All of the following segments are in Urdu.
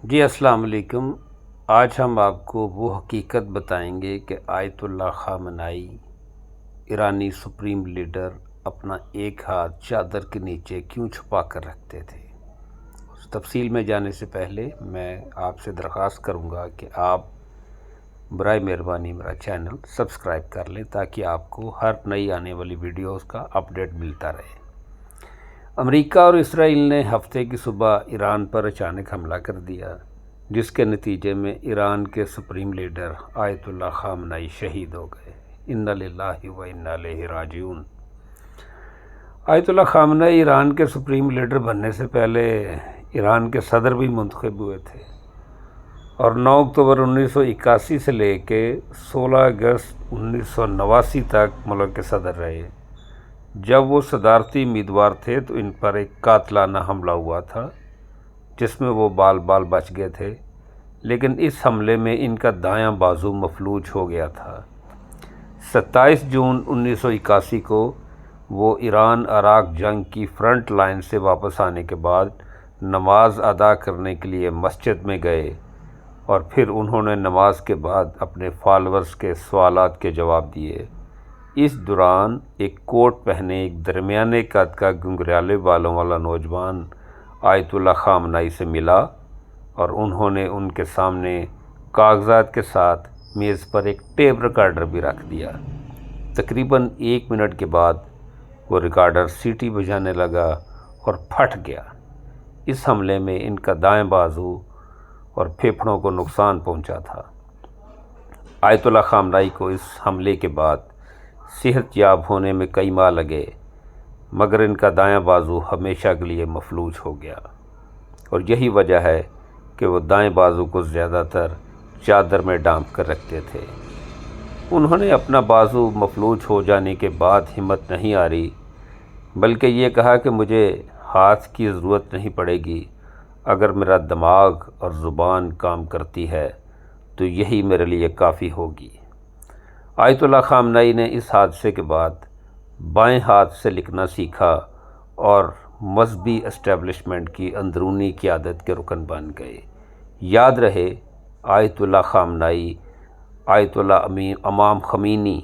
جی السلام علیکم۔ آج ہم آپ کو وہ حقیقت بتائیں گے کہ آیت اللہ خامنائی ایرانی سپریم لیڈر اپنا ایک ہاتھ چادر کے نیچے کیوں چھپا کر رکھتے تھے۔ اس تفصیل میں جانے سے پہلے میں آپ سے درخواست کروں گا کہ آپ برائے مہربانی میرا چینل سبسکرائب کر لیں تاکہ آپ کو ہر نئی آنے والی ویڈیوز کا اپڈیٹ ملتا رہے۔ امریکہ اور اسرائیل نے ہفتے کی صبح ایران پر اچانک حملہ کر دیا، جس کے نتیجے میں ایران کے سپریم لیڈر آیت اللہ خامنائی شہید ہو گئے۔ انا للہ و انا الیہ راجعون۔ آیت اللہ خامنائی ایران کے سپریم لیڈر بننے سے پہلے ایران کے صدر بھی منتخب ہوئے تھے اور 9 اکتوبر 1981 سے لے کے 16 اگست 1989 تک ملک کے صدر رہے۔ جب وہ صدارتی امیدوار تھے تو ان پر ایک قاتلانہ حملہ ہوا تھا جس میں وہ بال بچ گئے تھے، لیکن اس حملے میں ان کا دایاں بازو مفلوج ہو گیا تھا۔ 27 جون 1981 کو وہ ایران عراق جنگ کی فرنٹ لائن سے واپس آنے کے بعد نماز ادا کرنے کے لیے مسجد میں گئے اور پھر انہوں نے نماز کے بعد اپنے فالورز کے سوالات کے جواب دیے۔ اس دوران ایک کوٹ پہنے ایک درمیانے قد کا گھنگریالے بالوں والا نوجوان آیت اللہ خامنائی سے ملا اور انہوں نے ان کے سامنے کاغذات کے ساتھ میز پر ایک ٹیپ ریکارڈر بھی رکھ دیا۔ تقریباً 1 منٹ کے بعد وہ ریکارڈر سیٹی بجانے لگا اور پھٹ گیا۔ اس حملے میں ان کا دائیں بازو اور پھیپھڑوں کو نقصان پہنچا تھا۔ آیت اللہ خامنائی کو اس حملے کے بعد صحت یاب ہونے میں کئی ماہ لگے، مگر ان کا دایاں بازو ہمیشہ کے لیے مفلوج ہو گیا، اور یہی وجہ ہے کہ وہ دائیں بازو کو زیادہ تر چادر میں ڈانپ کر رکھتے تھے۔ انہوں نے اپنا بازو مفلوج ہو جانے کے بعد ہمت نہیں ہاری، بلکہ یہ کہا کہ مجھے ہاتھ کی ضرورت نہیں پڑے گی، اگر میرا دماغ اور زبان کام کرتی ہے تو یہی میرے لیے کافی ہوگی۔ آیت اللہ خامنائی نے اس حادثے کے بعد بائیں ہاتھ سے لکھنا سیکھا اور مذہبی اسٹیبلشمنٹ کی اندرونی قیادت کے رکن بن گئے۔ یاد رہے، آیت اللہ خامنائی آیت اللہ امام خمینی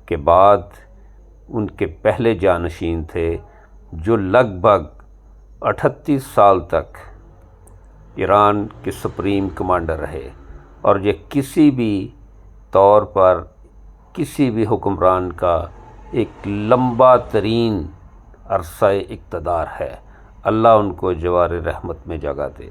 کے بعد ان کے پہلے جانشین تھے جو لگ بھگ 38 سال تک ایران کے سپریم کمانڈر رہے، اور یہ کسی بھی طور پر کسی بھی حکمران کا ایک لمبا ترین عرصہ اقتدار ہے۔ اللہ ان کو جوار رحمت میں جگہ دے۔